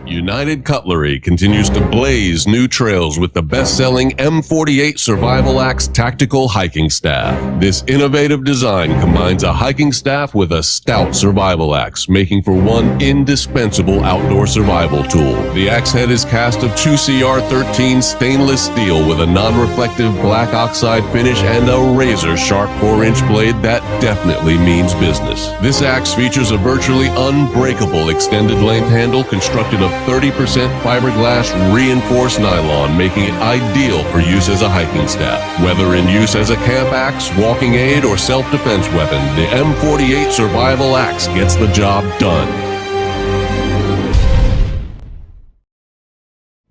United Cutlery continues to blaze new trails with the best-selling M48 Survival Axe Tactical Hiking Staff. This innovative design combines a hiking staff with a stout survival axe, making for one indispensable outdoor survival tool. The axe head is cast of 2CR13 stainless steel with a non-reflective black oxide finish and a razor-sharp 4-inch blade that definitely means business. This axe features a virtually unbreakable extended length handle constructed of 30% fiberglass reinforced nylon, making it ideal for use as a hiking staff. Whether in use as a camp axe, walking aid, or self-defense weapon, the M48 Survival Axe gets the job done.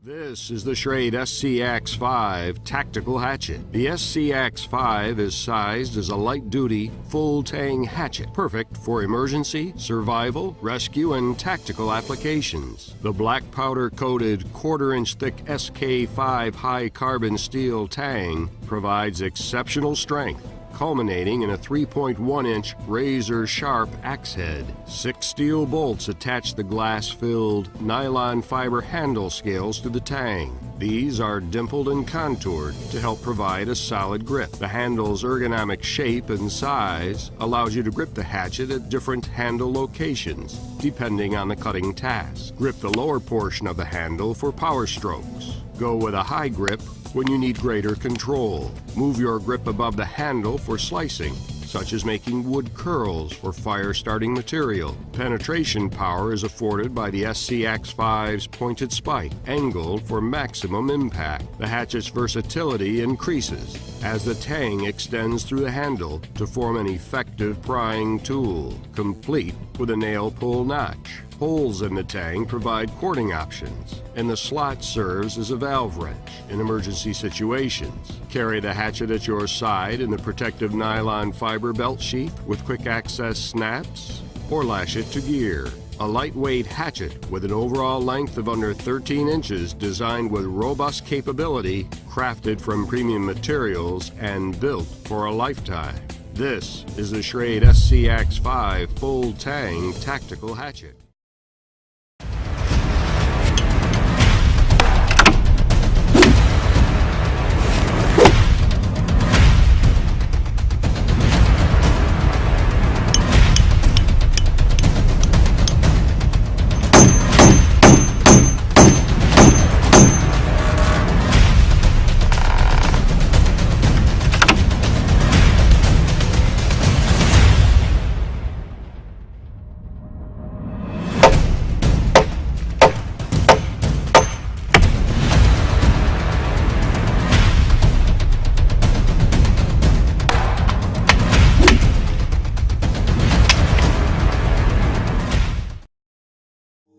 This is the Schrade SC-Axe-5 Tactical Hatchet. The SC-Axe-5 is sized as a light-duty, full-tang hatchet, perfect for emergency, survival, rescue, and tactical applications. The black powder-coated, quarter-inch thick SK-5 high-carbon steel tang provides exceptional strength, culminating in a 3.1-inch razor-sharp axe head. 6 steel bolts attach the glass-filled nylon fiber handle scales to the tang. These are dimpled and contoured to help provide a solid grip. The handle's ergonomic shape and size allows you to grip the hatchet at different handle locations, depending on the cutting task. Grip the lower portion of the handle for power strokes. Go with a high grip when you need greater control. Move your grip above the handle for slicing, such as making wood curls or fire-starting material. Penetration power is afforded by the SC-Axe-5's pointed spike, angled for maximum impact. The hatchet's versatility increases as the tang extends through the handle to form an effective prying tool, complete with a nail pull notch. Holes in the tang provide cording options, and the slot serves as a valve wrench in emergency situations. Carry the hatchet at your side in the protective nylon fiber belt sheath with quick access snaps, or lash it to gear. A lightweight hatchet with an overall length of under 13 inches, designed with robust capability, crafted from premium materials, and built for a lifetime. This is the Schrade SC-Axe-5 Full Tang Tactical Hatchet.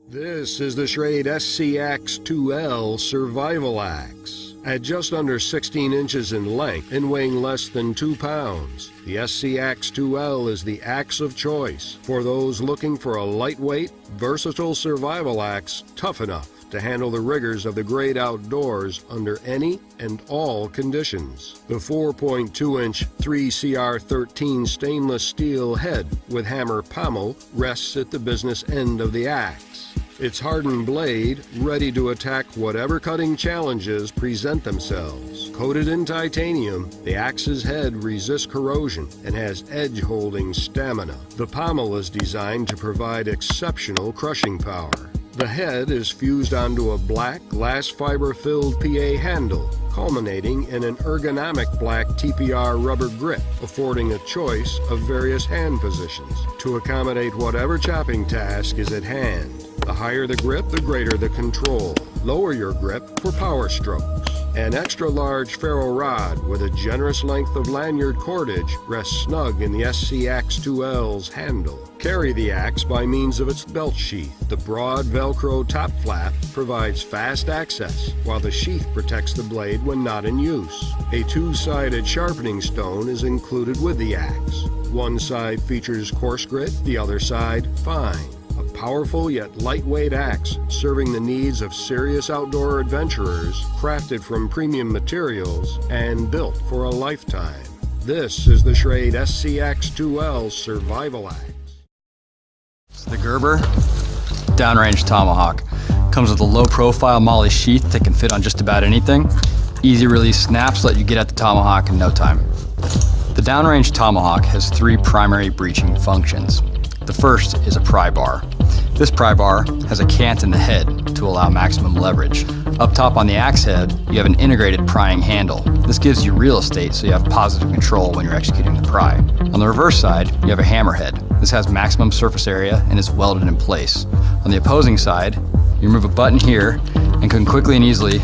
This is the Schrade SC-Axe-2L Survival Axe. At just under 16 inches in length and weighing less than 2 pounds, the SC-Axe-2L is the axe of choice for those looking for a lightweight, versatile survival axe tough enough to handle the rigors of the great outdoors under any and all conditions. The 4.2-inch 3CR13 stainless steel head with hammer pommel rests at the business end of the axe. Its hardened blade ready to attack whatever cutting challenges present themselves. Coated in titanium, the axe's head resists corrosion and has edge-holding stamina. The pommel is designed to provide exceptional crushing power. The head is fused onto a black glass fiber-filled PA handle, culminating in an ergonomic black TPR rubber grip, affording a choice of various hand positions to accommodate whatever chopping task is at hand. The higher the grip, the greater the control. Lower your grip for power strokes. An extra-large ferro rod with a generous length of lanyard cordage rests snug in the SC-Axe-2L's handle. Carry the axe by means of its belt sheath. The broad Velcro top flap provides fast access, while the sheath protects the blade when not in use. A 2-sided sharpening stone is included with the axe. One side features coarse grit, the other side fine. A powerful yet lightweight axe serving the needs of serious outdoor adventurers, crafted from premium materials and built for a lifetime. This is the Schrade SC-Axe-2L Survival Axe. The Gerber Downrange Tomahawk. Comes with a low-profile MOLLE sheath that can fit on just about anything. Easy release snaps let you get at the Tomahawk in no time. The downrange Tomahawk has 3 primary breeching functions. The first is a pry bar. This pry bar has a cant in the head to allow maximum leverage. Up top on the axe head, you have an integrated prying handle. This gives you real estate so you have positive control when you're executing the pry. On the reverse side, you have a hammerhead. This has maximum surface area and is welded in place. On the opposing side, you remove a button here and can quickly and easily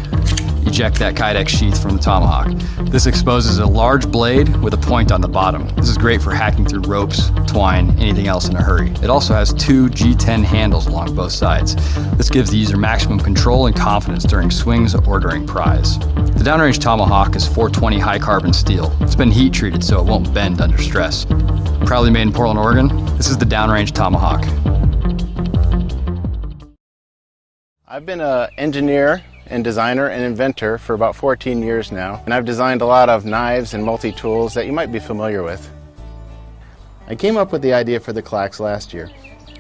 eject that Kydex sheath from the Tomahawk. This exposes a large blade with a point on the bottom. This is great for hacking through ropes, twine, anything else in a hurry. It also has 2 G10 handles along both sides. This gives the user maximum control and confidence during swings or during pries. The downrange Tomahawk is 420 high carbon steel. It's been heat treated so it won't bend under stress. Proudly made in Portland, Oregon, this is the downrange Tomahawk. I've been an engineer and designer and inventor for about 14 years now, and I've designed a lot of knives and multi-tools that you might be familiar with. I came up with the idea for the Clax last year.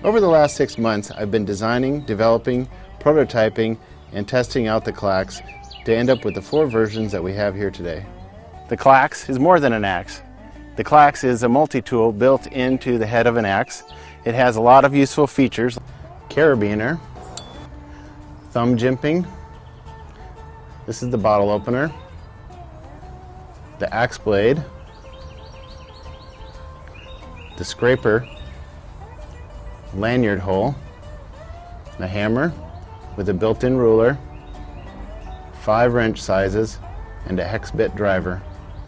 Over the last 6 months, I've been designing, developing, prototyping, and testing out the Clax to end up with the 4 versions that we have here today. The Clax is more than an axe. The Clax is a multi-tool built into the head of an axe. It has a lot of useful features: carabiner, thumb jimping. This is the bottle opener, the axe blade, the scraper, lanyard hole, the hammer with a built-in ruler, 5 wrench sizes, and a hex bit driver.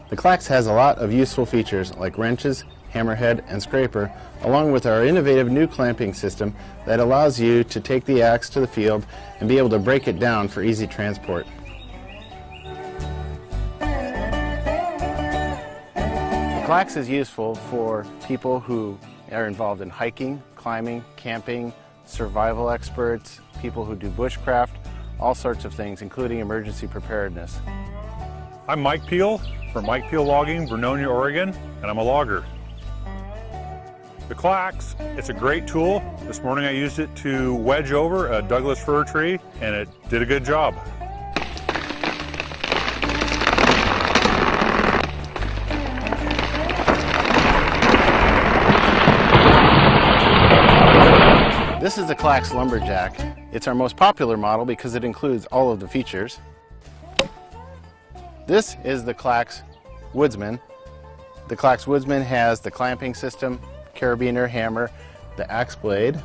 The Clax has a lot of useful features like wrenches, hammerhead, and scraper, along with our innovative new clamping system that allows you to take the axe to the field and be able to break it down for easy transport. The Clax is useful for people who are involved in hiking, climbing, camping, survival experts, people who do bushcraft, all sorts of things, including emergency preparedness. I'm Mike Peel from Mike Peel Logging, Vernonia, Oregon, and I'm a logger. The Clax, it's a great tool. This morning I used it to wedge over a Douglas fir tree, and it did a good job. This is the Clax Lumberjack. It's our most popular model because it includes all of the features. This is the Clax Woodsman. The Clax Woodsman has the clamping system, carabiner, hammer, the axe blade,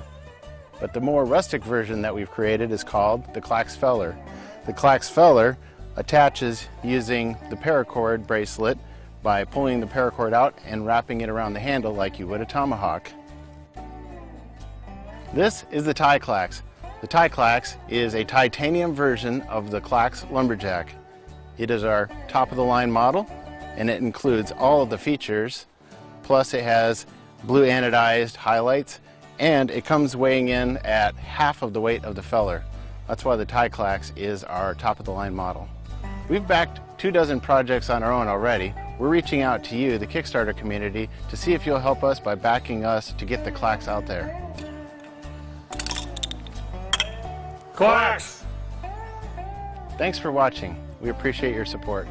but the more rustic version that we've created is called the Clax Feller. The Clax Feller attaches using the paracord bracelet by pulling the paracord out and wrapping it around the handle like you would a tomahawk. This is the Ti-Clax. The Ti-Clax is a titanium version of the Clax Lumberjack. It is our top-of-the-line model, and it includes all of the features, plus it has blue anodized highlights, and it comes weighing in at half of the weight of the Feller. That's why the Ti-Clax is our top-of-the-line model. We've backed 24 projects on our own already. We're reaching out to you, the Kickstarter community, to see if you'll help us by backing us to get the Clax out there. Clax! Thanks for watching. We appreciate your support.